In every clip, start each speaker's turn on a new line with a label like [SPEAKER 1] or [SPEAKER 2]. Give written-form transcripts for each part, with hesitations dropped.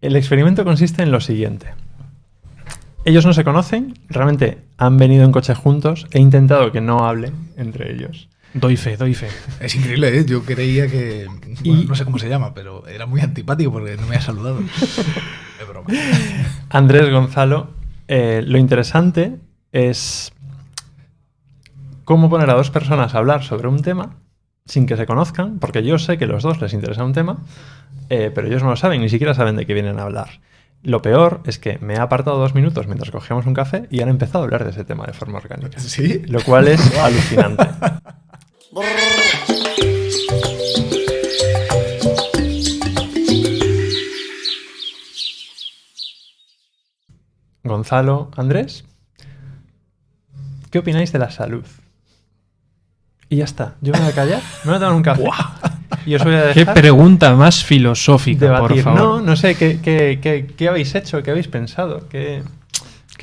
[SPEAKER 1] El experimento consiste en lo siguiente. Ellos no se conocen, realmente han venido en coche juntos, he intentado que no hablen entre ellos.
[SPEAKER 2] Doy fe.
[SPEAKER 3] Es increíble, ¿eh? Yo creía que... Bueno, no sé cómo se llama, pero era muy antipático porque no me ha saludado. Es broma.
[SPEAKER 1] Andrés, Gonzalo, lo interesante es cómo poner a dos personas a hablar sobre un tema sin que se conozcan, porque yo sé que a los dos les interesa un tema, pero ellos no lo saben, ni siquiera saben de qué vienen a hablar. Lo peor es que me ha apartado 2 minutos mientras cogíamos un café y han empezado a hablar de ese tema de forma orgánica.
[SPEAKER 3] ¿Sí?
[SPEAKER 1] Lo cual es alucinante. Gonzalo, Andrés, ¿qué opináis de la salud? Y ya está, yo me voy a callar, me voy a tomar un café. Y os voy a dejar
[SPEAKER 2] Qué pregunta más filosófica,
[SPEAKER 1] debatir.
[SPEAKER 2] por favor.
[SPEAKER 1] No sé, ¿qué habéis hecho? ¿Qué habéis pensado? ¿Qué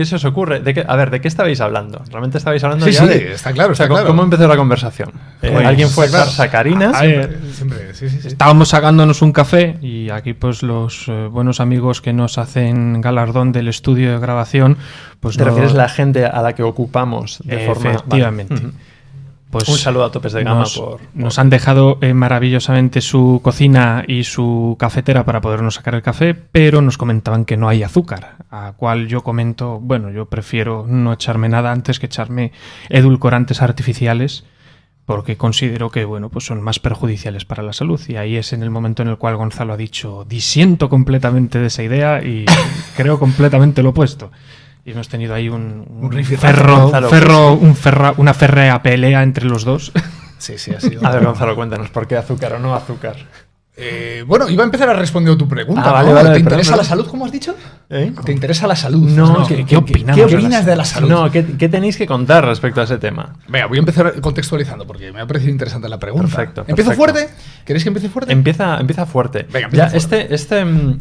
[SPEAKER 1] se os ocurre? ¿De qué estabais hablando? ¿Realmente estabais hablando
[SPEAKER 3] Sí,
[SPEAKER 1] ya
[SPEAKER 3] sí,
[SPEAKER 1] de...?
[SPEAKER 3] está claro,
[SPEAKER 1] O sea,
[SPEAKER 3] está claro.
[SPEAKER 1] ¿cómo empezó la conversación?
[SPEAKER 2] Pues,
[SPEAKER 1] ¿Alguien fue
[SPEAKER 3] está claro.
[SPEAKER 1] sacarinas?
[SPEAKER 3] Siempre, sí.
[SPEAKER 2] Estábamos sacándonos un café y aquí pues los buenos amigos que nos hacen galardón del estudio de grabación, pues
[SPEAKER 1] ¿Te refieres a la gente a la que ocupamos de forma...?
[SPEAKER 2] efectivamente.
[SPEAKER 1] Vale.
[SPEAKER 2] Pues
[SPEAKER 1] Un saludo a Topes de Gama
[SPEAKER 2] nos han dejado maravillosamente su cocina y su cafetera para podernos sacar el café, pero nos comentaban que no hay azúcar, a cual yo comento, bueno, yo prefiero no echarme nada antes que echarme edulcorantes artificiales, porque considero que, bueno, pues son más perjudiciales para la salud. Y ahí es en el momento en el cual Gonzalo ha dicho, disiento completamente de esa idea y creo completamente lo opuesto. Y hemos tenido ahí una férrea pelea entre los dos.
[SPEAKER 3] Sí, ha sido...
[SPEAKER 1] A ver, Gonzalo, cuéntanos, ¿por qué azúcar o no azúcar?
[SPEAKER 3] Bueno, iba a empezar a responder a tu pregunta.
[SPEAKER 1] Ah,
[SPEAKER 3] ¿no?
[SPEAKER 1] vale,
[SPEAKER 3] ¿Te interesa
[SPEAKER 1] perdón.
[SPEAKER 3] la salud, como has dicho?
[SPEAKER 1] ¿Eh?
[SPEAKER 3] ¿Te interesa la salud?
[SPEAKER 1] No,
[SPEAKER 2] ¿qué opinamos
[SPEAKER 3] ¿Qué
[SPEAKER 2] de la
[SPEAKER 3] opinas de la salud?
[SPEAKER 1] No, ¿qué tenéis que contar respecto a ese tema?
[SPEAKER 3] Venga, voy a empezar contextualizando porque me ha parecido interesante la pregunta.
[SPEAKER 1] Perfecto.
[SPEAKER 3] ¿Empiezo fuerte? ¿Queréis que empiece fuerte?
[SPEAKER 1] Empieza fuerte.
[SPEAKER 3] Venga,
[SPEAKER 1] ya,
[SPEAKER 3] empieza fuerte.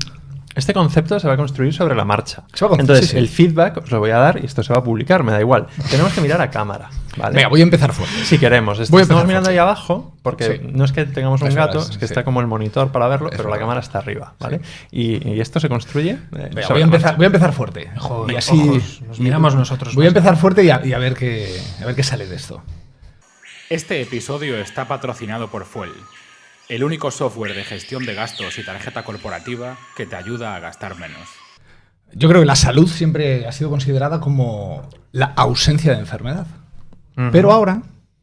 [SPEAKER 1] Este concepto se va a construir sobre la marcha.
[SPEAKER 3] Se va a construir,
[SPEAKER 1] Entonces,
[SPEAKER 3] sí.
[SPEAKER 1] el feedback os lo voy a dar y esto se va a publicar, me da igual. Tenemos que mirar a cámara, ¿vale?
[SPEAKER 3] Venga, voy a empezar fuerte.
[SPEAKER 1] Si queremos.
[SPEAKER 3] Voy a
[SPEAKER 1] Estamos
[SPEAKER 3] empezar
[SPEAKER 1] mirando
[SPEAKER 3] fuerte.
[SPEAKER 1] ahí abajo, porque
[SPEAKER 3] Sí.
[SPEAKER 1] no es que tengamos un
[SPEAKER 3] Eso
[SPEAKER 1] gato,
[SPEAKER 3] es,
[SPEAKER 1] es que
[SPEAKER 3] sí.
[SPEAKER 1] está como el monitor para verlo,
[SPEAKER 3] Es
[SPEAKER 1] pero la
[SPEAKER 3] verdad.
[SPEAKER 1] cámara está arriba, ¿vale? Y esto se construye.
[SPEAKER 3] Venga,
[SPEAKER 1] sobre
[SPEAKER 3] voy
[SPEAKER 1] la
[SPEAKER 3] a empezar fuerte.
[SPEAKER 2] Ojo,
[SPEAKER 3] Y así
[SPEAKER 2] ojos, nos miramos nosotros.
[SPEAKER 3] voy a
[SPEAKER 2] más.
[SPEAKER 3] empezar fuerte y a ver qué sale de esto.
[SPEAKER 4] Este episodio está patrocinado por Fuel, el único software de gestión de gastos y tarjeta corporativa que te ayuda a gastar menos.
[SPEAKER 3] Yo creo que la salud siempre ha sido considerada como la ausencia de enfermedad.
[SPEAKER 2] Ujú.
[SPEAKER 3] Pero ahora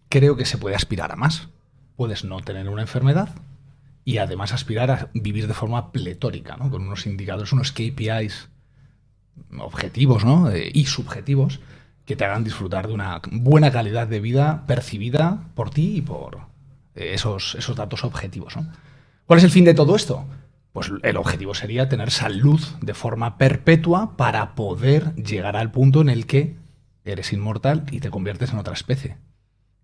[SPEAKER 3] creo que se puede aspirar a más. Puedes no tener una enfermedad y además aspirar a vivir de forma pletórica, ¿no? Con unos indicadores, unos KPIs objetivos, ¿no? Y subjetivos que te hagan disfrutar de una buena calidad de vida percibida por ti y por esos datos objetivos, ¿no? ¿Cuál es el fin de todo esto? Pues el objetivo sería tener salud de forma perpetua para poder llegar al punto en el que eres inmortal y te conviertes en otra especie.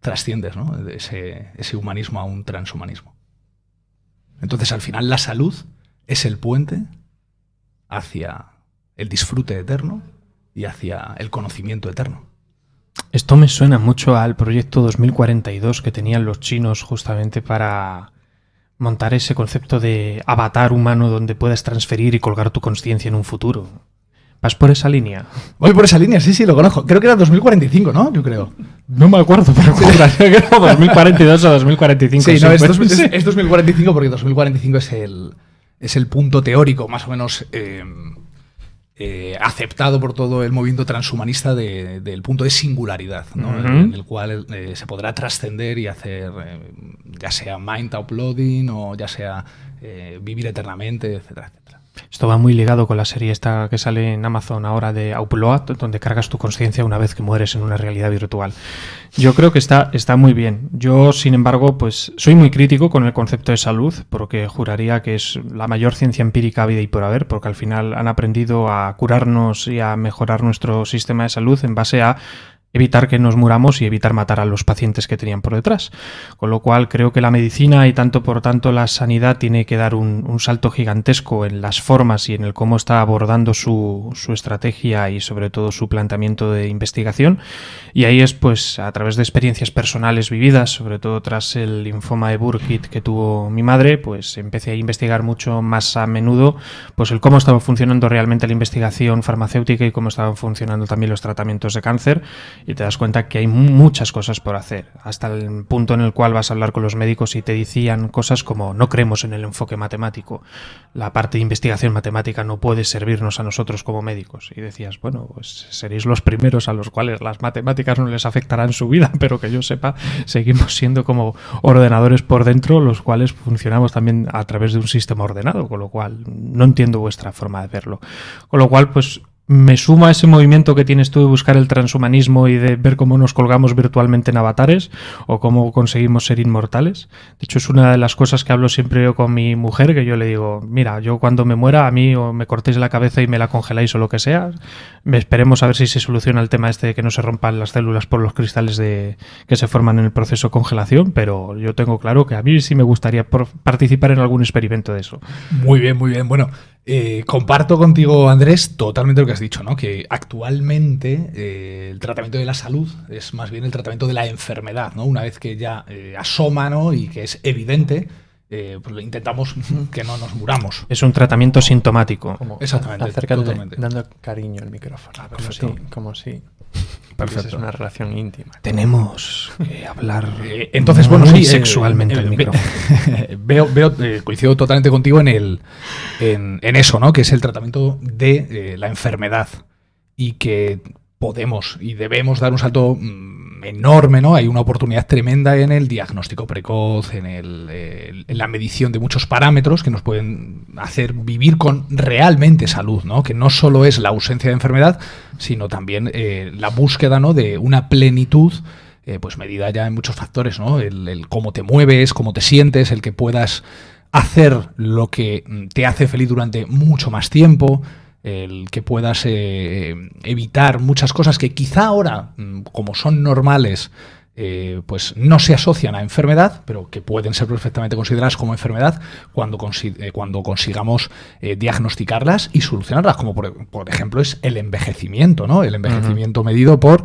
[SPEAKER 3] Trasciendes, ¿no? De ese humanismo a un transhumanismo. Entonces, al final, la salud es el puente hacia el disfrute eterno y hacia el conocimiento eterno.
[SPEAKER 2] Esto me suena mucho al proyecto 2042 que tenían los chinos justamente para montar ese concepto de avatar humano donde puedas transferir y colgar tu conciencia en un futuro. ¿Vas por esa línea?
[SPEAKER 3] Voy por esa línea, sí, lo conozco. Creo que era 2045, ¿no? Yo creo.
[SPEAKER 2] No me acuerdo, pero juraría que era 2042 o 2045.
[SPEAKER 3] Sí, no, es
[SPEAKER 2] siempre.
[SPEAKER 3] 2045 porque 2045 es el punto teórico más o menos aceptado por todo el movimiento transhumanista del punto de singularidad, ¿no?
[SPEAKER 2] Ujú.
[SPEAKER 3] En el cual se podrá trascender y hacer ya sea mind uploading o ya sea vivir eternamente, etcétera, etcétera.
[SPEAKER 2] Esto va muy ligado con la serie esta que sale en Amazon ahora de Upload, donde cargas tu conciencia una vez que mueres en una realidad virtual. Yo creo que está muy bien. Yo, sin embargo, pues soy muy crítico con el concepto de salud, porque juraría que es la mayor ciencia empírica habida y por haber, porque al final han aprendido a curarnos y a mejorar nuestro sistema de salud en base a evitar que nos muramos y evitar matar a los pacientes que tenían por detrás. Con lo cual creo que la medicina y por tanto la sanidad tiene que dar un salto gigantesco en las formas y en el cómo está abordando su estrategia y sobre todo su planteamiento de investigación. Y ahí es pues a través de experiencias personales vividas, sobre todo tras el linfoma de Burkitt que tuvo mi madre, pues empecé a investigar mucho más a menudo pues el cómo estaba funcionando realmente la investigación farmacéutica y cómo estaban funcionando también los tratamientos de cáncer. Y te das cuenta que hay muchas cosas por hacer, hasta el punto en el cual vas a hablar con los médicos y te decían cosas como no creemos en el enfoque matemático, la parte de investigación matemática no puede servirnos a nosotros como médicos. Y decías, bueno, pues seréis los primeros a los cuales las matemáticas no les afectarán su vida, pero que yo sepa, seguimos siendo como ordenadores por dentro, los cuales funcionamos también a través de un sistema ordenado, con lo cual no entiendo vuestra forma de verlo. Con lo cual, pues me sumo a ese movimiento que tienes tú de buscar el transhumanismo y de ver cómo nos colgamos virtualmente en avatares o cómo conseguimos ser inmortales. De hecho, es una de las cosas que hablo siempre yo con mi mujer, que yo le digo, mira, yo cuando me muera, a mí o me cortéis la cabeza y me la congeláis o lo que sea, esperemos a ver si se soluciona el tema este de que no se rompan las células por los cristales que se forman en el proceso de congelación, pero yo tengo claro que a mí sí me gustaría participar en algún experimento de eso.
[SPEAKER 3] Muy bien, muy bien. Bueno, comparto contigo, Andrés, totalmente lo que has dicho, ¿no? Que actualmente el tratamiento de la salud es más bien el tratamiento de la enfermedad, ¿no? Una vez que ya asoma, ¿no? Y que es evidente, pues intentamos que no nos muramos.
[SPEAKER 2] Es un tratamiento sintomático.
[SPEAKER 3] Exactamente.
[SPEAKER 1] Acércate,
[SPEAKER 3] totalmente.
[SPEAKER 1] dando cariño al micrófono. Como si
[SPEAKER 3] Perfecto.
[SPEAKER 1] es una relación íntima.
[SPEAKER 2] Tenemos que hablar
[SPEAKER 3] entonces, bueno, sí,
[SPEAKER 2] sexualmente al micrófono.
[SPEAKER 3] Coincido totalmente contigo en eso, ¿no? Que es el tratamiento de la enfermedad y que podemos y debemos dar un salto enorme, ¿no? Hay una oportunidad tremenda en el diagnóstico precoz, en la medición de muchos parámetros que nos pueden hacer vivir con realmente salud, ¿no? Que no solo es la ausencia de enfermedad, sino también la búsqueda, ¿no? De una plenitud, pues medida ya en muchos factores, ¿no? El cómo te mueves, cómo te sientes, el que puedas hacer lo que te hace feliz durante mucho más tiempo, el que puedas evitar muchas cosas que quizá ahora, como son normales, pues no se asocian a enfermedad, pero que pueden ser perfectamente consideradas como enfermedad cuando consigamos diagnosticarlas y solucionarlas, como por ejemplo es el envejecimiento, ¿no? El envejecimiento medido por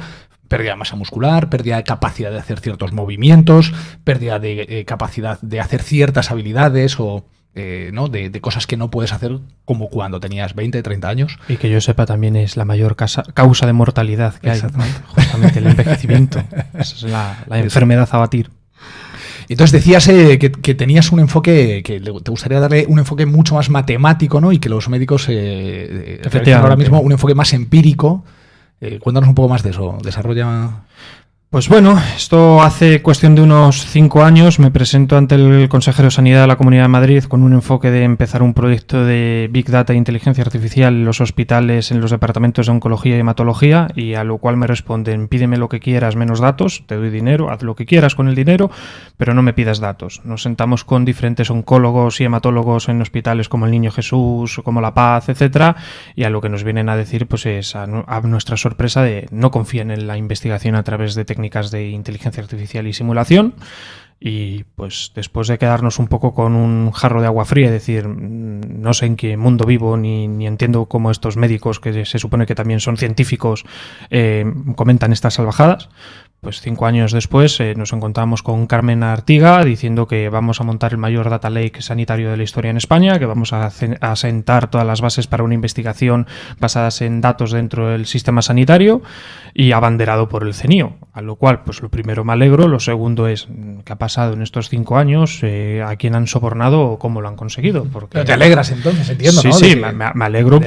[SPEAKER 3] pérdida de masa muscular, pérdida de capacidad de hacer ciertos movimientos, pérdida de capacidad de hacer ciertas habilidades o ¿no? de cosas que no puedes hacer como cuando tenías 20, 30 años.
[SPEAKER 2] Y que yo sepa también es la mayor causa de mortalidad que hay, ¿no? Justamente el envejecimiento. Esa es la enfermedad a batir.
[SPEAKER 3] Entonces decías que tenías un enfoque, que te gustaría darle un enfoque mucho más matemático, ¿no? Y que los médicos realizan ahora mismo un enfoque más empírico. Cuéntanos un poco más de eso. Desarrolla.
[SPEAKER 2] Pues bueno, esto hace cuestión de unos 5 años me presento ante el consejero de Sanidad de la Comunidad de Madrid con un enfoque de empezar un proyecto de Big Data e Inteligencia Artificial en los hospitales, en los departamentos de Oncología y Hematología, y a lo cual me responden, pídeme lo que quieras menos datos, te doy dinero, haz lo que quieras con el dinero, pero no me pidas datos. Nos sentamos con diferentes oncólogos y hematólogos en hospitales como el Niño Jesús, como La Paz, etcétera, y a lo que nos vienen a decir pues es a nuestra sorpresa de no confíen en la investigación a través de técnicas de inteligencia artificial y simulación. Y pues después de quedarnos un poco con un jarro de agua fría, es decir, no sé en qué mundo vivo ni entiendo cómo estos médicos, que se supone que también son científicos, comentan estas salvajadas, pues 5 años después nos encontramos con Carmen Artiga diciendo que vamos a montar el mayor data lake sanitario de la historia en España, que vamos a sentar todas las bases para una investigación basadas en datos dentro del sistema sanitario y abanderado por el CENIO, a lo cual pues lo primero me alegro, lo segundo es qué ha pasado en estos 5 años, a quién han sobornado o cómo lo han conseguido. Porque,
[SPEAKER 3] pero te alegras entonces, entiendo,
[SPEAKER 2] sí,
[SPEAKER 3] ¿no?
[SPEAKER 2] Sí, me alegro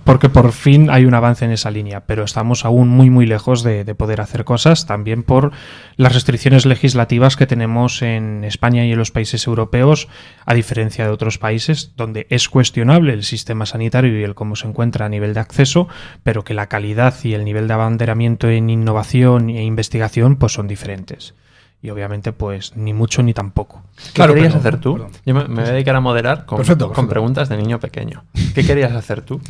[SPEAKER 2] porque por fin hay un avance en esa línea, pero estamos aún muy muy lejos de poder hacer cosas, también por las restricciones legislativas que tenemos en España y en los países europeos, a diferencia de otros países donde es cuestionable el sistema sanitario y el cómo se encuentra a nivel de acceso, pero que la calidad y el nivel de abanderamiento en innovación e investigación pues son diferentes. Y obviamente, pues, ni mucho ni tampoco.
[SPEAKER 1] ¿Qué querías hacer tú? Perdón. Yo me voy a dedicar a moderar con
[SPEAKER 3] Perfecto.
[SPEAKER 1] preguntas de niño pequeño. ¿Qué querías hacer tú?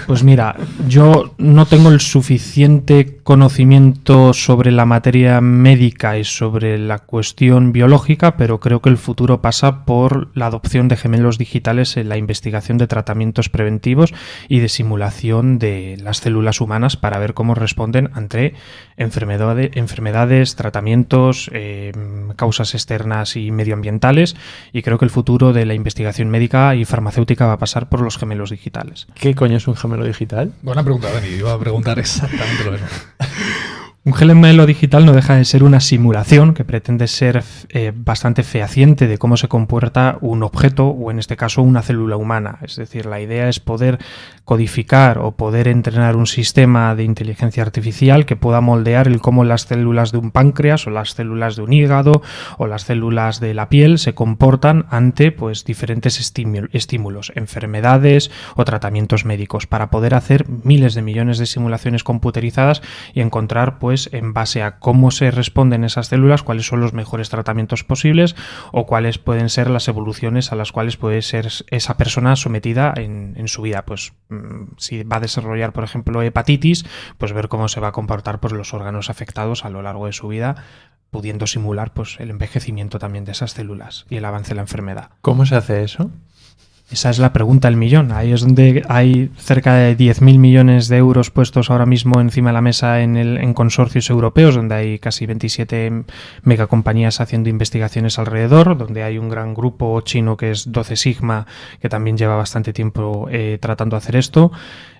[SPEAKER 2] Pues mira, yo no tengo el suficiente conocimiento sobre la materia médica y sobre la cuestión biológica, pero creo que el futuro pasa por la adopción de gemelos digitales en la investigación de tratamientos preventivos y de simulación de las células humanas para ver cómo responden ante enfermedades, tratamientos, causas externas y medioambientales, y creo que el futuro de la investigación médica y farmacéutica va a pasar por los gemelos digitales.
[SPEAKER 1] ¿Qué coño es un gemelo digital?
[SPEAKER 3] Buena pregunta, Dani. Iba a preguntar exactamente lo mismo.
[SPEAKER 2] Un gemelo digital no deja de ser una simulación que pretende ser bastante fehaciente de cómo se comporta un objeto o, en este caso, una célula humana. Es decir, la idea es poder codificar o poder entrenar un sistema de inteligencia artificial que pueda moldear el cómo las células de un páncreas o las células de un hígado o las células de la piel se comportan ante pues diferentes estímulos, enfermedades o tratamientos médicos, para poder hacer miles de millones de simulaciones computerizadas y encontrar pues en base a cómo se responden esas células, cuáles son los mejores tratamientos posibles o cuáles pueden ser las evoluciones a las cuales puede ser esa persona sometida en su vida. Pues si va a desarrollar, por ejemplo, hepatitis, pues ver cómo se va a comportar pues los órganos afectados a lo largo de su vida, pudiendo simular pues el envejecimiento también de esas células y el avance de la enfermedad.
[SPEAKER 1] ¿Cómo se hace eso?
[SPEAKER 2] Esa es la pregunta del millón. Ahí es donde hay cerca de 10.000 millones de euros puestos ahora mismo encima de la mesa en consorcios europeos, donde hay casi 27 megacompañías haciendo investigaciones alrededor, donde hay un gran grupo chino que es 12 Sigma, que también lleva bastante tiempo tratando de hacer esto.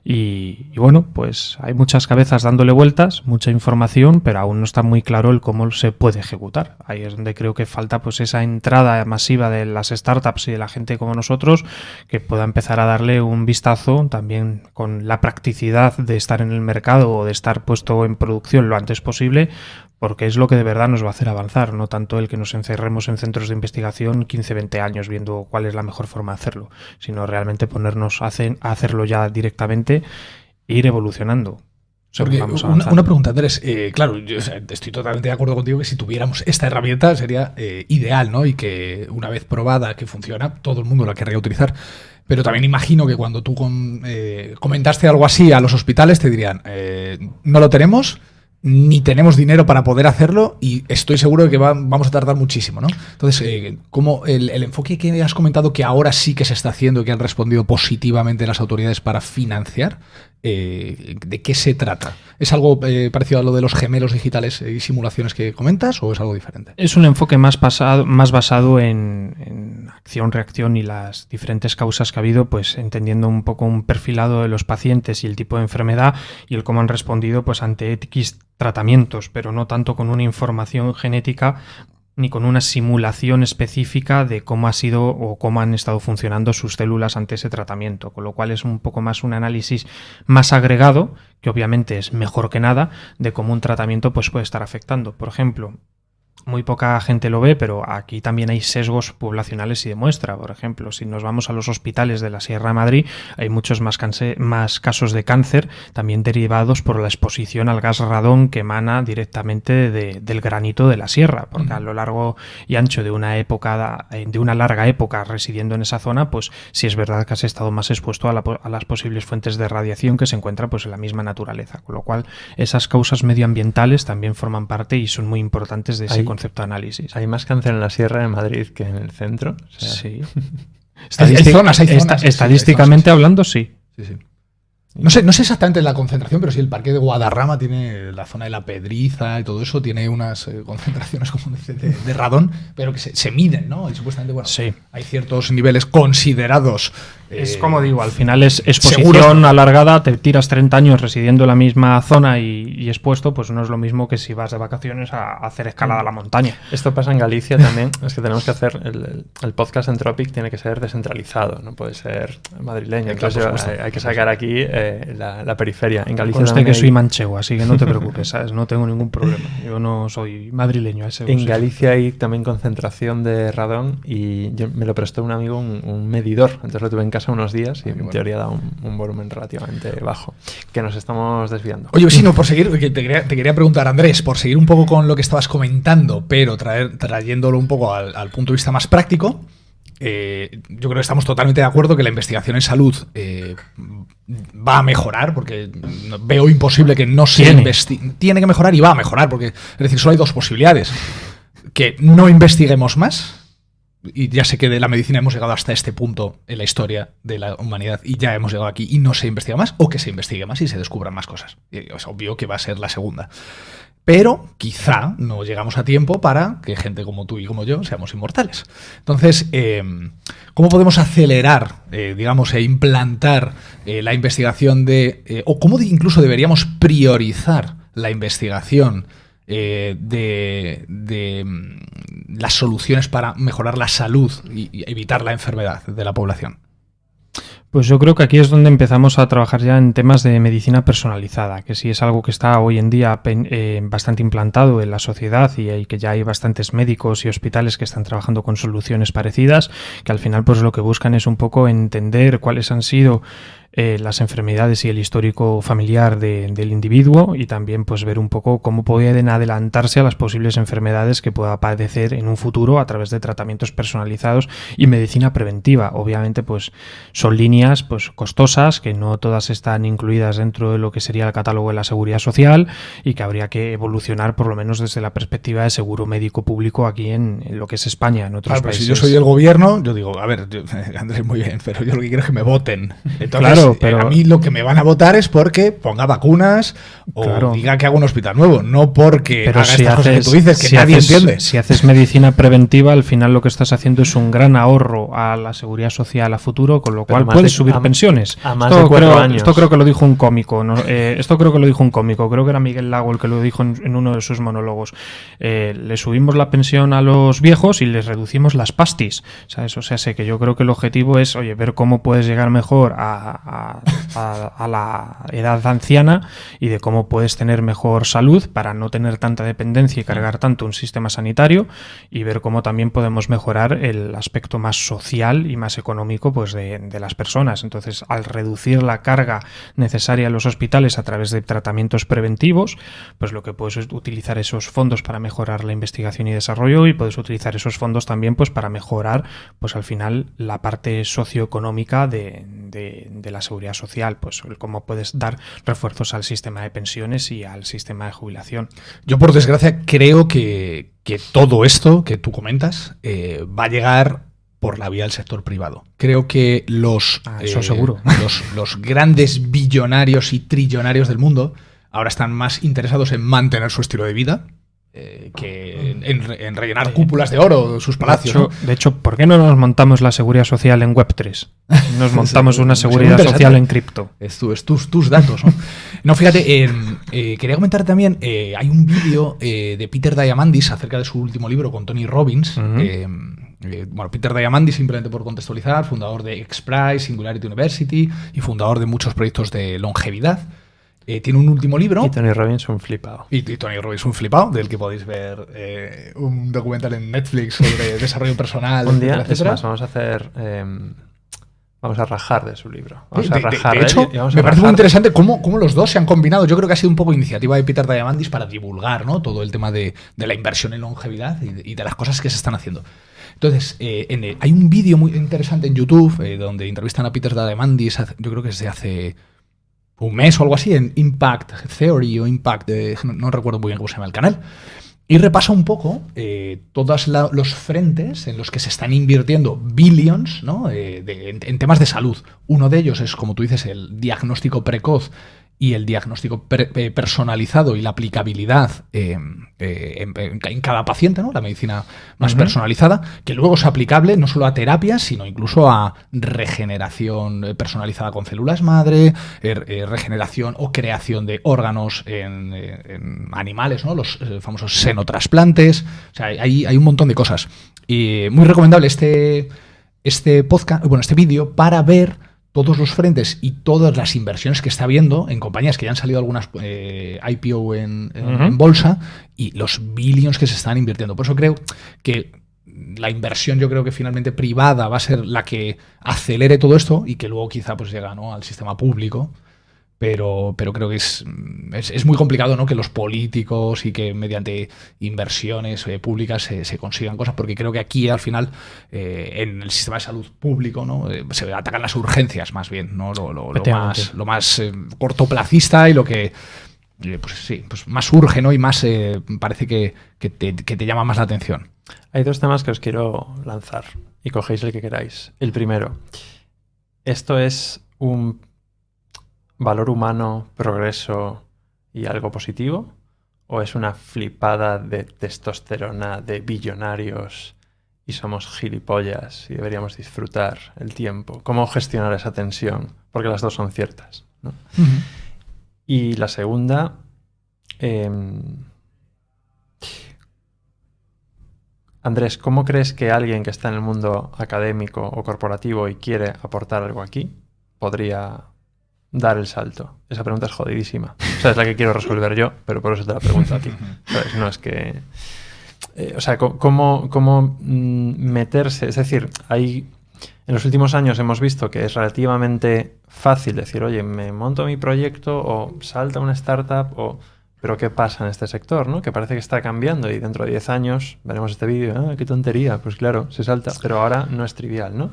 [SPEAKER 2] Y bueno, pues hay muchas cabezas dándole vueltas, mucha información, pero aún no está muy claro el cómo se puede ejecutar. Ahí es donde creo que falta pues esa entrada masiva de las startups y de la gente como nosotros, que pueda empezar a darle un vistazo también con la practicidad de estar en el mercado o de estar puesto en producción lo antes posible, porque es lo que de verdad nos va a hacer avanzar, no tanto el que nos encerremos en centros de investigación 15-20 años viendo cuál es la mejor forma de hacerlo, sino realmente ponernos a hacerlo ya directamente e ir evolucionando.
[SPEAKER 3] Porque una pregunta, Andrés. Claro, yo estoy totalmente de acuerdo contigo que si tuviéramos esta herramienta sería ideal, ¿no? Y que una vez probada que funciona, todo el mundo la querría utilizar. Pero también imagino que cuando tú comentaste algo así a los hospitales te dirían, no lo tenemos, ni tenemos dinero para poder hacerlo y estoy seguro de que vamos a tardar muchísimo, ¿no? Entonces, ¿cómo el enfoque que has comentado que ahora sí que se está haciendo y que han respondido positivamente las autoridades para financiar, ¿de qué se trata? ¿Es algo parecido a lo de los gemelos digitales y simulaciones que comentas o es algo diferente?
[SPEAKER 2] Es un enfoque más basado en acción-reacción y las diferentes causas que ha habido, pues entendiendo un poco un perfilado de los pacientes y el tipo de enfermedad y el cómo han respondido pues ante X tratamientos, pero no tanto con una información genética ni con una simulación específica de cómo ha sido o cómo han estado funcionando sus células ante ese tratamiento, con lo cual es un poco más un análisis más agregado, que obviamente es mejor que nada, de cómo un tratamiento pues puede estar afectando. Por ejemplo, muy poca gente lo ve, pero aquí también hay sesgos poblacionales y de muestra. Por ejemplo, si nos vamos a los hospitales de la Sierra de Madrid, hay muchos más casos de cáncer, también derivados por la exposición al gas radón que emana directamente del granito de la sierra, porque a lo largo y ancho de una larga época residiendo en esa zona, pues sí es verdad que has estado más expuesto a las posibles fuentes de radiación que se encuentran pues en la misma naturaleza, con lo cual esas causas medioambientales también forman parte y son muy importantes de ese concepto de análisis.
[SPEAKER 1] ¿Hay más cáncer en la Sierra de Madrid que en el centro? O sea,
[SPEAKER 2] sí.
[SPEAKER 3] Hay zonas.
[SPEAKER 2] Estadísticamente hablando, sí.
[SPEAKER 3] Sí. No sé exactamente la concentración, pero sí el parque de Guadarrama tiene la zona de la Pedriza y todo eso, tiene unas concentraciones, como dice, de radón, pero que se miden, ¿no? Y supuestamente, bueno,
[SPEAKER 2] sí,
[SPEAKER 3] hay ciertos niveles considerados.
[SPEAKER 2] Es como digo, al final es exposición
[SPEAKER 3] seguros
[SPEAKER 2] alargada, te tiras 30 años residiendo en la misma zona y expuesto, pues no es lo mismo que si vas de vacaciones a hacer escalada a la montaña.
[SPEAKER 1] Esto pasa en Galicia también, es que tenemos que hacer, el podcast Entropic tiene que ser descentralizado, no puede ser madrileño, entonces hay que sacar aquí la periferia. En Galicia
[SPEAKER 2] conste que soy manchego, así que no te preocupes, ¿sabes? No tengo ningún problema, yo no soy madrileño.
[SPEAKER 1] En Galicia hay también concentración de radón y me lo prestó un amigo, un medidor, entonces lo tuve en casa unos días y en teoría da un volumen relativamente bajo, que nos estamos desviando.
[SPEAKER 3] Oye, sí, no, por seguir, te quería preguntar, Andrés, por seguir un poco con lo que estabas comentando, pero trayéndolo un poco al punto de vista más práctico, yo creo que estamos totalmente de acuerdo que la investigación en salud va a mejorar, porque veo imposible que no se investigue. Tiene que mejorar y va a mejorar, porque es decir, solo hay dos posibilidades. Que no investiguemos más, y ya sé que de la medicina hemos llegado hasta este punto en la historia de la humanidad y ya hemos llegado aquí y no se investiga más, o que se investigue más y se descubran más cosas. Y es obvio que va a ser la segunda. Pero quizá no llegamos a tiempo para que gente como tú y como yo seamos inmortales. Entonces, ¿cómo podemos acelerar, digamos, e implantar la investigación o cómo incluso deberíamos priorizar la investigación de las soluciones para mejorar la salud y evitar la enfermedad de la población?
[SPEAKER 2] Pues yo creo que aquí es donde empezamos a trabajar ya en temas de medicina personalizada, que sí es algo que está hoy en día bastante implantado en la sociedad y que ya hay bastantes médicos y hospitales que están trabajando con soluciones parecidas, que al final pues lo que buscan es un poco entender cuáles han sido las enfermedades y el histórico familiar del individuo, y también pues ver un poco cómo pueden adelantarse a las posibles enfermedades que pueda padecer en un futuro a través de tratamientos personalizados y medicina preventiva. Obviamente pues son líneas pues costosas, que no todas están incluidas dentro de lo que sería el catálogo de la Seguridad Social y que habría que evolucionar por lo menos desde la perspectiva de seguro médico público aquí en lo que es España. En otros países,
[SPEAKER 3] si yo soy el gobierno, yo digo, a ver, Andrés, muy bien, pero yo lo que quiero es que me voten. Entonces,
[SPEAKER 2] claro, pero
[SPEAKER 3] a mí lo que me van a votar es porque ponga vacunas o diga que haga un hospital nuevo, no porque haga estas cosas que tú dices, que nadie entiende.
[SPEAKER 2] Si haces medicina preventiva, al final lo que estás haciendo es un gran ahorro a la Seguridad Social a futuro, con lo cual puedes subir pensiones.
[SPEAKER 1] A más de 4 años.
[SPEAKER 2] Esto creo que lo dijo un cómico, ¿no? Creo que era Miguel Lago el que lo dijo en uno de sus monólogos. Le subimos la pensión a los viejos y les reducimos las pastis, ¿sabes? O sea, sé que yo creo que el objetivo es, ver cómo puedes llegar mejor a la edad anciana y de cómo puedes tener mejor salud para no tener tanta dependencia y cargar tanto un sistema sanitario, y ver cómo también podemos mejorar el aspecto más social y más económico pues de las personas. Entonces, al reducir la carga necesaria en los hospitales a través de tratamientos preventivos, pues lo que puedes es utilizar esos fondos para mejorar la investigación y desarrollo, y puedes utilizar esos fondos también pues para mejorar pues al final la parte socioeconómica de la seguridad social, pues cómo puedes dar refuerzos al sistema de pensiones y al sistema de jubilación.
[SPEAKER 3] Yo, por desgracia, creo que todo esto que tú comentas va a llegar por la vía del sector privado. Creo que
[SPEAKER 2] eso seguro.
[SPEAKER 3] los grandes billonarios y trillonarios del mundo ahora están más interesados en mantener su estilo de vida que en rellenar cúpulas de oro sus palacios.
[SPEAKER 2] De hecho, ¿por qué no nos montamos la seguridad social en Web3? Nos montamos una seguridad social en cripto.
[SPEAKER 3] Tus datos, ¿no? No, fíjate, quería comentar también, hay un vídeo de Peter Diamandis acerca de su último libro con Tony Robbins. Peter Diamandis, simplemente por contextualizar, fundador de XPRIZE, Singularity University y fundador de muchos proyectos de longevidad. Tiene un último libro.
[SPEAKER 1] Y Tony Robbins un flipado.
[SPEAKER 3] Y Tony Robbins un flipado, del que podéis ver un documental en Netflix sobre desarrollo personal.
[SPEAKER 1] Un día, es más, vamos a hacer... vamos a rajar de su libro. Vamos a rajar
[SPEAKER 3] de hecho, me parece muy interesante cómo los dos se han combinado. Yo creo que ha sido un poco iniciativa de Peter Diamandis para divulgar, ¿no?, todo el tema de la inversión en longevidad y de las cosas que se están haciendo. Entonces, hay un vídeo muy interesante en YouTube donde entrevistan a Peter Diamandis, yo creo que es de hace un mes o algo así, en Impact Theory o Impact, no recuerdo muy bien cómo se llama el canal, y repasa un poco todos los frentes en los que se están invirtiendo billions, ¿no?, en temas de salud. Uno de ellos es, como tú dices, el diagnóstico precoz y el diagnóstico personalizado y la aplicabilidad en cada paciente, ¿no?, la medicina más personalizada, que luego es aplicable no solo a terapias, sino incluso a regeneración personalizada con células madre, regeneración o creación de órganos en animales, ¿no?, los famosos xenotrasplantes. O sea, hay un montón de cosas. Y muy recomendable este podcast, este vídeo, para ver todos los frentes y todas las inversiones que está habiendo en compañías que ya han salido algunas IPO en bolsa, y los billions que se están invirtiendo. Por eso creo que la inversión, yo creo que finalmente privada, va a ser la que acelere todo esto y que luego quizá pues llega, ¿no?, al sistema público pero creo que es muy complicado, ¿no? Que los políticos y que mediante inversiones públicas se consigan cosas, porque creo que aquí al final en el sistema de salud público, ¿no? Se atacan las urgencias más bien, ¿no? Lo más cortoplacista y lo que pues más urge, ¿no? Y más parece que te llama más la atención.
[SPEAKER 1] Hay dos temas que os quiero lanzar y cogéis el que queráis. El primero, ¿esto es un valor humano, progreso y algo positivo? ¿O es una flipada de testosterona de billonarios y somos gilipollas y deberíamos disfrutar el tiempo? ¿Cómo gestionar esa tensión? Porque las dos son ciertas, ¿no?
[SPEAKER 3] Uh-huh.
[SPEAKER 1] Y la segunda, Andrés, ¿cómo crees que alguien que está en el mundo académico o corporativo y quiere aportar algo aquí podría dar el salto? Esa pregunta es jodidísima. O sea, es la que quiero resolver yo, pero por eso te la pregunto a ti. ¿Sabes? No es que... o sea, ¿cómo meterse? Es decir, en los últimos años hemos visto que es relativamente fácil decir, oye, me monto mi proyecto o salta una startup pero ¿qué pasa en este sector, ¿no? Que parece que está cambiando y dentro de 10 años veremos este vídeo, qué tontería, pues claro, se salta, pero ahora no es trivial, ¿no?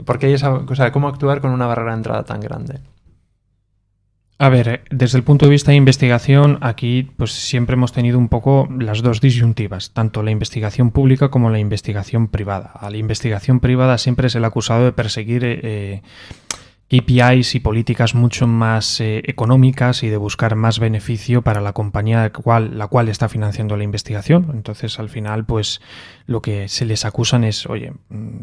[SPEAKER 1] Porque hay ¿cómo actuar con una barrera de entrada tan grande?
[SPEAKER 2] A ver, desde el punto de vista de investigación, aquí pues siempre hemos tenido un poco las dos disyuntivas, tanto la investigación pública como la investigación privada. A la investigación privada siempre es el acusado de perseguir KPIs y políticas mucho más económicas y de buscar más beneficio para la compañía la cual está financiando la investigación. Entonces, al final, pues lo que se les acusan es, oye,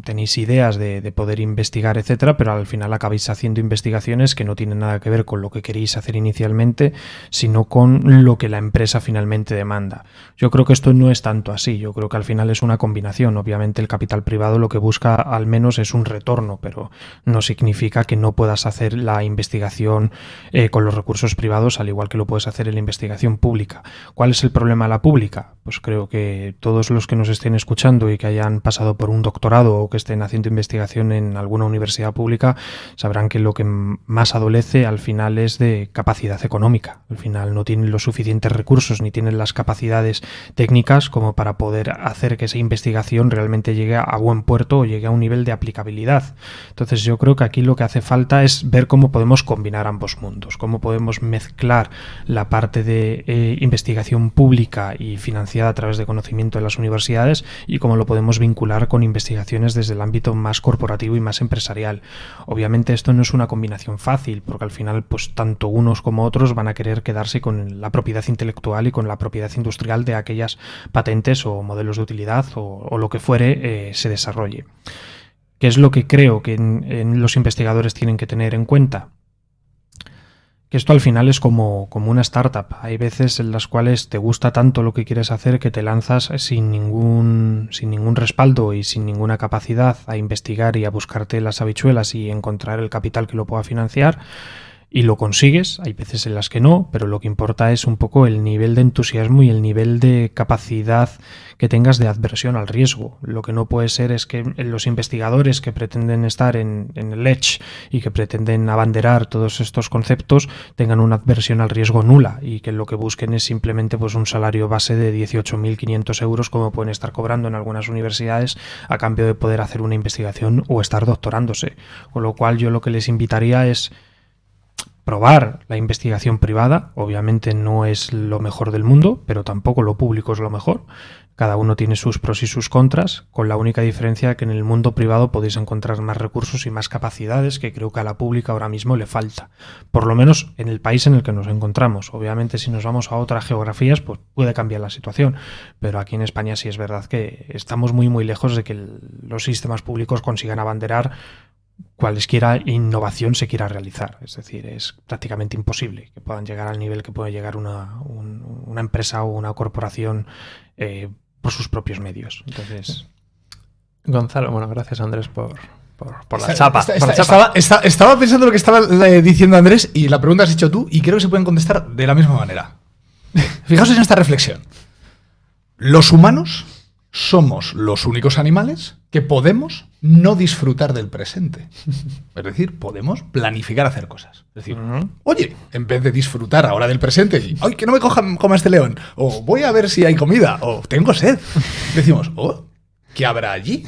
[SPEAKER 2] tenéis ideas de poder investigar, etcétera, pero al final acabáis haciendo investigaciones que no tienen nada que ver con lo que queréis hacer inicialmente, sino con lo que la empresa finalmente demanda. Yo creo que esto no es tanto así. Yo creo que al final es una combinación. Obviamente, el capital privado lo que busca al menos es un retorno, pero no significa que no puedas hacer la investigación con los recursos privados, al igual que lo puedes hacer en la investigación pública. ¿Cuál es el problema de la pública? Pues creo que todos los que nos estén escuchando y que hayan pasado por un doctorado o que estén haciendo investigación en alguna universidad pública sabrán que lo que más adolece al final es de capacidad económica. Al final no tienen los suficientes recursos ni tienen las capacidades técnicas como para poder hacer que esa investigación realmente llegue a buen puerto o llegue a un nivel de aplicabilidad. Entonces yo creo que aquí lo que hace falta es ver cómo podemos combinar ambos mundos, cómo podemos mezclar la parte de investigación pública y financiada a través de conocimiento de las universidades y cómo lo podemos vincular con investigaciones desde el ámbito más corporativo y más empresarial. Obviamente esto no es una combinación fácil, porque al final pues tanto unos como otros van a querer quedarse con la propiedad intelectual y con la propiedad industrial de aquellas patentes o modelos de utilidad o lo que fuere se desarrolle. ¿Qué es lo que creo que en los investigadores tienen que tener en cuenta? Que esto al final es como una startup. Hay veces en las cuales te gusta tanto lo que quieres hacer que te lanzas sin ningún respaldo y sin ninguna capacidad a investigar y a buscarte las habichuelas y encontrar el capital que lo pueda financiar. Y lo consigues, hay veces en las que no, pero lo que importa es un poco el nivel de entusiasmo y el nivel de capacidad que tengas de adversión al riesgo. Lo que no puede ser es que los investigadores que pretenden estar en el edge y que pretenden abanderar todos estos conceptos tengan una adversión al riesgo nula y que lo que busquen es simplemente pues un salario base de 18.500 euros como pueden estar cobrando en algunas universidades a cambio de poder hacer una investigación o estar doctorándose. Con lo cual yo lo que les invitaría es probar la investigación privada. Obviamente no es lo mejor del mundo, pero tampoco lo público es lo mejor. Cada uno tiene sus pros y sus contras, con la única diferencia que en el mundo privado podéis encontrar más recursos y más capacidades que creo que a la pública ahora mismo le falta. Por lo menos en el país en el que nos encontramos. Obviamente si nos vamos a otras geografías pues puede cambiar la situación, pero aquí en España sí es verdad que estamos muy muy lejos de que los sistemas públicos consigan abanderar cualesquiera innovación se quiera realizar. Es decir, es prácticamente imposible que puedan llegar al nivel que puede llegar una empresa o una corporación por sus propios medios. Entonces,
[SPEAKER 1] Gonzalo, bueno, gracias Andrés por la chapa.
[SPEAKER 3] Estaba pensando lo que estaba diciendo Andrés y la pregunta has hecho tú y creo que se pueden contestar de la misma manera. Fijaos en esta reflexión. Los humanos somos los únicos animales que podemos no disfrutar del presente. Es decir, podemos planificar hacer cosas. Es decir, oye, en vez de disfrutar ahora del presente y, ¡ay, que no me coma este león! O voy a ver si hay comida, o tengo sed. Decimos, oh, ¿qué habrá allí?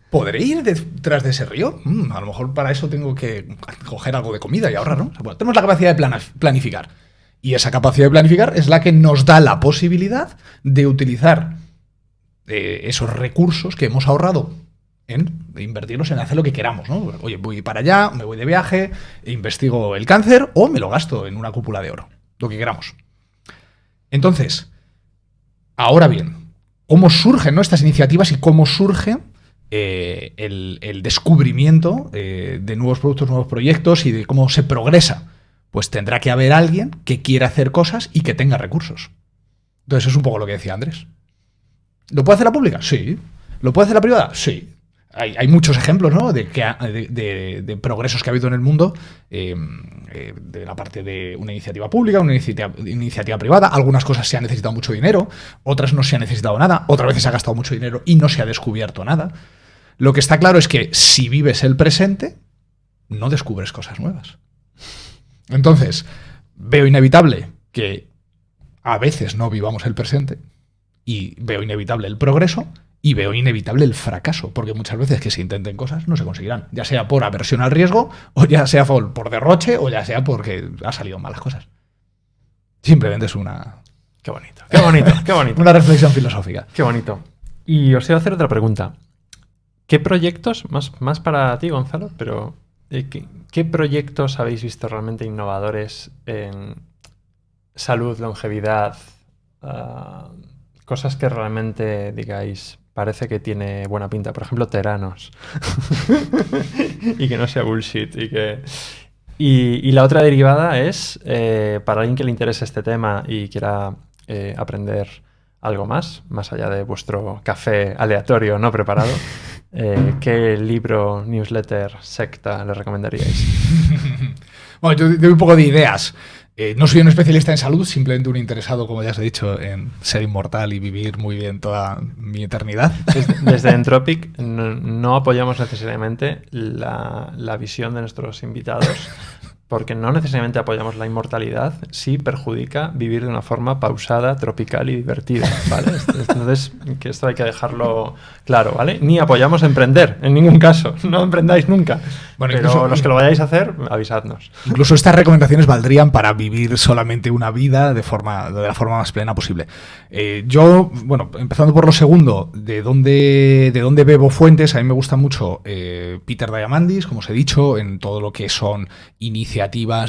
[SPEAKER 3] ¿Podré ir detrás de ese río? A lo mejor para eso tengo que coger algo de comida y ahorrar, ¿no? Bueno, tenemos la capacidad de planificar. Y esa capacidad de planificar es la que nos da la posibilidad de utilizar esos recursos que hemos ahorrado en invertirlos en hacer lo que queramos, ¿no? Oye, voy para allá, me voy de viaje, investigo el cáncer o me lo gasto en una cúpula de oro. Lo que queramos. Entonces, ahora bien, ¿cómo surgen, ¿no?, estas iniciativas y cómo surge el descubrimiento de nuevos productos, nuevos proyectos y de cómo se progresa? Pues tendrá que haber alguien que quiera hacer cosas y que tenga recursos. Entonces es un poco lo que decía Andrés. ¿Lo puede hacer la pública? Sí. ¿Lo puede hacer la privada? Sí. Hay muchos ejemplos, ¿no?, de progresos que ha habido en el mundo de la parte de una iniciativa pública, una iniciativa privada. Algunas cosas se ha necesitado mucho dinero, otras no se ha necesitado nada, otras veces se ha gastado mucho dinero y no se ha descubierto nada. Lo que está claro es que si vives el presente, no descubres cosas nuevas. Entonces, veo inevitable que a veces no vivamos el presente y veo inevitable el progreso y veo inevitable el fracaso, porque muchas veces que se intenten cosas no se conseguirán, ya sea por aversión al riesgo o ya sea por derroche o ya sea porque ha salido mal las cosas. Simplemente es una...
[SPEAKER 1] Qué bonito, qué bonito, qué bonito.
[SPEAKER 3] Una reflexión filosófica.
[SPEAKER 1] Qué bonito. Y os iba a hacer otra pregunta. ¿Qué proyectos, más para ti, Gonzalo, pero ¿qué proyectos habéis visto realmente innovadores en salud, longevidad, cosas que realmente digáis, parece que tiene buena pinta? Por ejemplo, Teranos. Y que no sea bullshit. Y la otra derivada es, para alguien que le interese este tema y quiera aprender algo más allá de vuestro café aleatorio no preparado, ¿qué libro, newsletter, secta le recomendaríais?
[SPEAKER 3] Bueno, yo doy un poco de ideas. No soy un especialista en salud, simplemente un interesado, como ya os he dicho, en ser inmortal y vivir muy bien toda mi eternidad.
[SPEAKER 1] Desde Entropic no apoyamos necesariamente la visión de nuestros invitados, porque no necesariamente apoyamos la inmortalidad, sí perjudica vivir de una forma pausada, tropical y divertida, ¿vale? Entonces, que esto hay que dejarlo claro, ¿vale? Ni apoyamos emprender, en ningún caso. No emprendáis nunca. Bueno, pero incluso, los que lo vayáis a hacer, avisadnos.
[SPEAKER 3] Incluso estas recomendaciones valdrían para vivir solamente una vida de la forma más plena posible. Yo, bueno, empezando por lo segundo, de dónde bebo fuentes, a mí me gusta mucho Peter Diamandis, como os he dicho, en todo lo que son iniciativas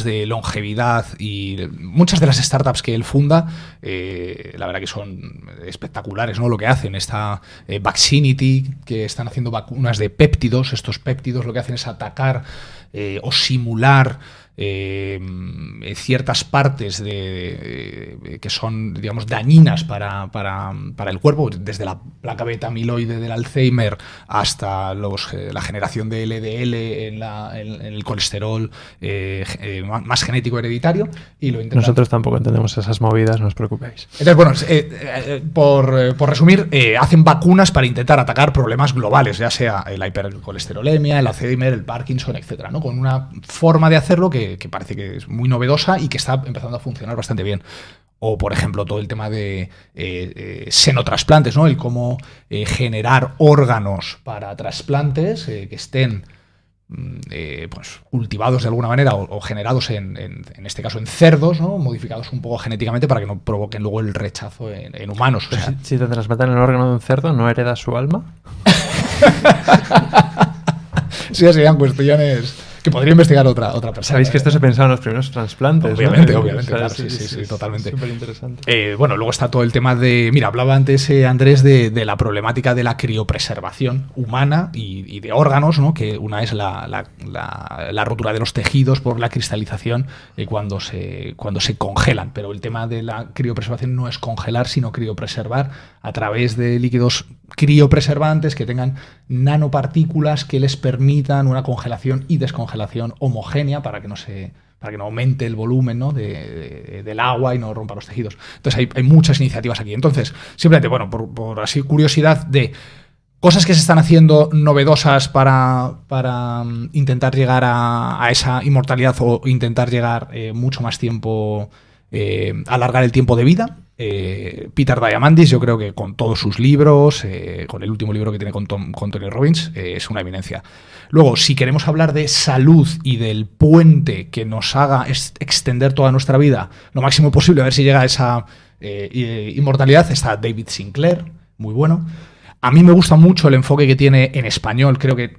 [SPEAKER 3] de longevidad y muchas de las startups que él funda, la verdad que son espectaculares, ¿no? Lo que hacen, esta Vaccinity, que están haciendo vacunas de péptidos. Estos péptidos lo que hacen es atacar o simular ciertas partes que son, digamos, dañinas para el cuerpo, desde la placa beta amiloide del Alzheimer hasta la generación de LDL en el colesterol más genético hereditario. Y lo intentan.
[SPEAKER 1] Nosotros tampoco entendemos esas movidas, no os preocupéis.
[SPEAKER 3] Entonces, bueno, por resumir, hacen vacunas para intentar atacar problemas globales, ya sea la hipercolesterolemia, el Alzheimer, el Parkinson, etcétera, ¿no? Con una forma de hacerlo que parece que es muy novedosa y que está empezando a funcionar bastante bien. O, por ejemplo, todo el tema de senotrasplantes, ¿no? El cómo generar órganos para trasplantes que estén pues cultivados de alguna manera o generados en este caso en cerdos, ¿no? Modificados un poco genéticamente para que no provoquen luego el rechazo en humanos. O sea,
[SPEAKER 1] si te trasplantan el órgano de un cerdo, ¿no heredas su alma?
[SPEAKER 3] Sí, serían cuestiones que podría investigar otra persona.
[SPEAKER 1] Sabéis que esto se pensaba en los primeros trasplantes.
[SPEAKER 3] Obviamente,
[SPEAKER 1] ¿no?
[SPEAKER 3] obviamente,
[SPEAKER 1] O sea,
[SPEAKER 3] claro, sí, totalmente.
[SPEAKER 1] Súper interesante.
[SPEAKER 3] Bueno, luego está todo el tema de... Mira, hablaba antes Andrés de la problemática de la criopreservación humana y de órganos, ¿no? Que una es la rotura de los tejidos por la cristalización cuando se congelan. Pero el tema de la criopreservación no es congelar, sino criopreservar a través de líquidos criopreservantes que tengan nanopartículas que les permitan una congelación y descongelación homogénea para que no aumente el volumen, ¿no? del agua y no rompa los tejidos. Entonces hay muchas iniciativas aquí. Entonces, simplemente, bueno, por así curiosidad de Cosas que se están haciendo novedosas para intentar llegar a esa inmortalidad o intentar llegar mucho más tiempo, alargar el tiempo de vida. Peter Diamandis, yo creo que con todos sus libros, con el último libro que tiene con Tony Robbins, es una eminencia. Luego, si queremos hablar de salud y del puente que nos haga extender toda nuestra vida lo máximo posible, a ver si llega a esa inmortalidad, está David Sinclair, muy bueno. A mí me gusta mucho el enfoque que tiene en español, creo que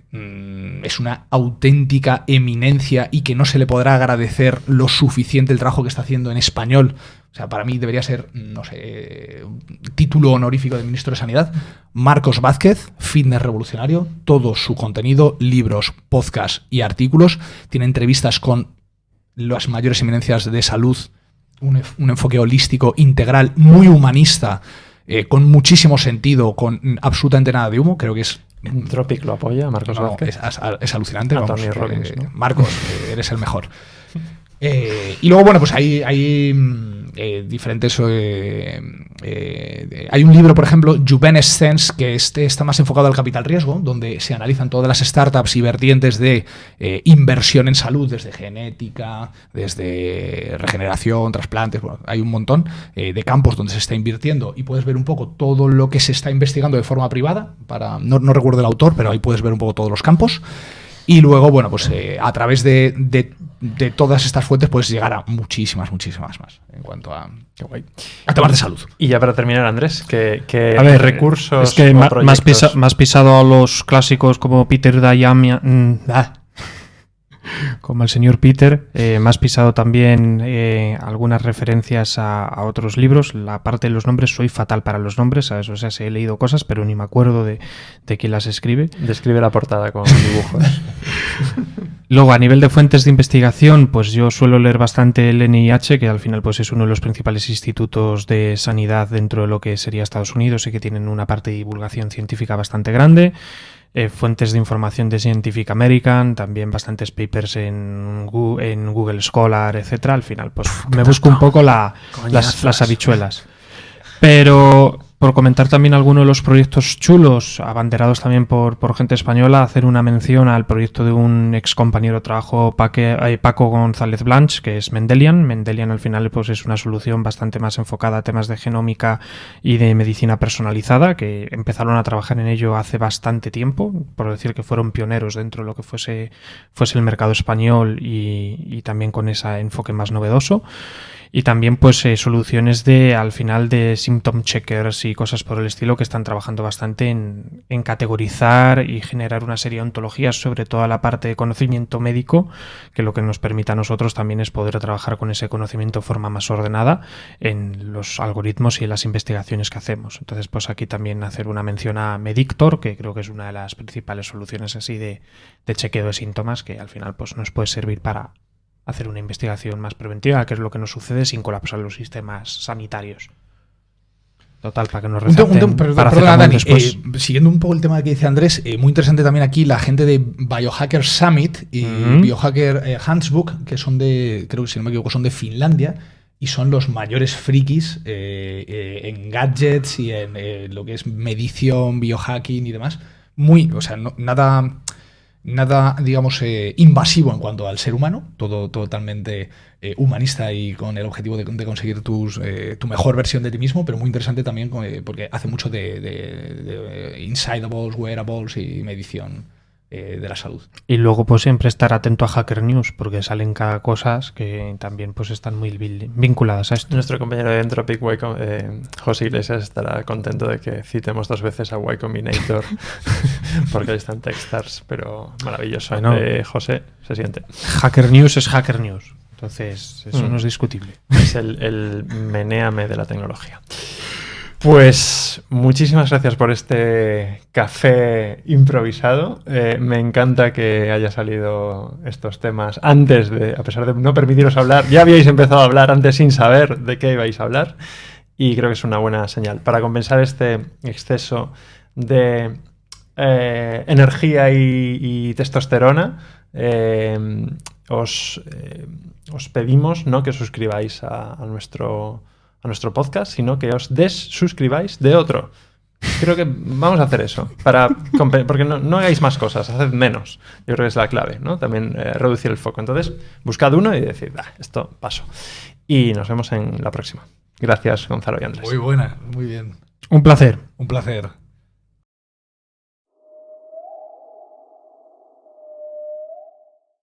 [SPEAKER 3] es una auténtica eminencia y que no se le podrá agradecer lo suficiente el trabajo que está haciendo en español. O sea, para mí debería ser, no sé, un título honorífico de ministro de Sanidad. Marcos Vázquez, Fitness Revolucionario, todo su contenido, libros, podcasts y artículos. Tiene entrevistas con las mayores eminencias de salud, un enfoque holístico, integral, muy humanista, con muchísimo sentido, con absolutamente nada de humo. Creo que es...
[SPEAKER 1] Entropic lo apoya, Marcos Vázquez.
[SPEAKER 3] Es alucinante.
[SPEAKER 1] A Tony Robbins, ¿no?
[SPEAKER 3] Marcos, eres el mejor. Y luego, bueno, pues hay diferentes... hay un libro, por ejemplo, Juvenescence, que está más enfocado al capital riesgo, donde se analizan todas las startups y vertientes de inversión en salud, desde genética, desde regeneración, trasplantes, bueno, hay un montón de campos donde se está invirtiendo y puedes ver un poco todo lo que se está investigando de forma privada. No recuerdo el autor, pero ahí puedes ver un poco todos los campos. Y luego, bueno, pues a través de todas estas fuentes puedes llegar a muchísimas más en cuanto a temas de salud.
[SPEAKER 1] Y ya para terminar, Andrés, ¿qué
[SPEAKER 2] A ver,
[SPEAKER 1] recursos
[SPEAKER 2] es que
[SPEAKER 1] o
[SPEAKER 2] más pisado a los clásicos como Peter Diamandis, como el señor Peter, más pisado también algunas referencias a otros libros. La parte de los nombres, soy fatal para los nombres, ¿sabes? O sea, he leído cosas, pero ni me acuerdo de quién las escribe.
[SPEAKER 1] Describe la portada con dibujos.
[SPEAKER 2] Luego, a nivel de fuentes de investigación, pues yo suelo leer bastante el NIH, que al final pues es uno de los principales institutos de sanidad dentro de lo que sería Estados Unidos y que tienen una parte de divulgación científica bastante grande. Fuentes de información de Scientific American, también bastantes papers en Google Scholar, etcétera. Al final, pues me busco un poco las habichuelas. Pero por comentar también algunos de los proyectos chulos, abanderados también por gente española, hacer una mención al proyecto de un ex compañero de trabajo, Paco González Blanch, que es Mendelian. Mendelian al final pues es una solución bastante más enfocada a temas de genómica y de medicina personalizada, que empezaron a trabajar en ello hace bastante tiempo, por decir que fueron pioneros dentro de lo que fuese el mercado español y también con ese enfoque más novedoso. Y también pues soluciones al final de symptom checkers y cosas por el estilo, que están trabajando bastante en categorizar y generar una serie de ontologías sobre toda la parte de conocimiento médico, que lo que nos permite a nosotros también es poder trabajar con ese conocimiento de forma más ordenada en los algoritmos y en las investigaciones que hacemos. Entonces pues aquí también hacer una mención a Medictor, que creo que es una de las principales soluciones así de chequeo de síntomas, que al final pues nos puede servir para hacer una investigación más preventiva, que es lo que nos sucede sin colapsar los sistemas sanitarios. Total, para que nos recepten
[SPEAKER 3] perdona, Dani, siguiendo un poco el tema que dice Andrés, muy interesante también aquí la gente de Biohacker Summit y Biohacker Handbook, que son creo que si no me equivoco, son de Finlandia y son los mayores frikis en gadgets y en lo que es medición, biohacking y demás. O sea, nada, digamos, invasivo en cuanto al ser humano, todo totalmente humanista y con el objetivo de conseguir tu mejor versión de ti mismo, pero muy interesante también porque hace mucho de insidables, wearables y medición de la salud.
[SPEAKER 2] Y luego pues siempre estar atento a Hacker News, porque salen cada cosas que también pues están muy vinculadas a esto.
[SPEAKER 1] Nuestro compañero de Entropic, José Iglesias, estará contento de que citemos 2 veces a Y Combinator porque ahí están Techstars, pero maravilloso.
[SPEAKER 2] Bueno,
[SPEAKER 1] José, se siente.
[SPEAKER 2] Hacker News es Hacker News, entonces eso no es discutible.
[SPEAKER 1] Es el menéame de la tecnología. Pues muchísimas gracias por este café improvisado. Me encanta que haya salido estos temas antes de, a pesar de no permitiros hablar, ya habíais empezado a hablar antes sin saber de qué ibais a hablar, y creo que es una buena señal. Para compensar este exceso de energía y testosterona, os pedimos no que os suscribáis a nuestro podcast, sino que os desuscribáis de otro. creo que vamos a hacer eso. Porque no hagáis más cosas, haced menos. Yo creo que es la clave, ¿no? También reducir el foco. Entonces, buscad uno y decid, esto paso. Y nos vemos en la próxima. Gracias, Gonzalo y Andrés.
[SPEAKER 3] Muy buena, muy bien.
[SPEAKER 2] Un placer.
[SPEAKER 3] Un placer.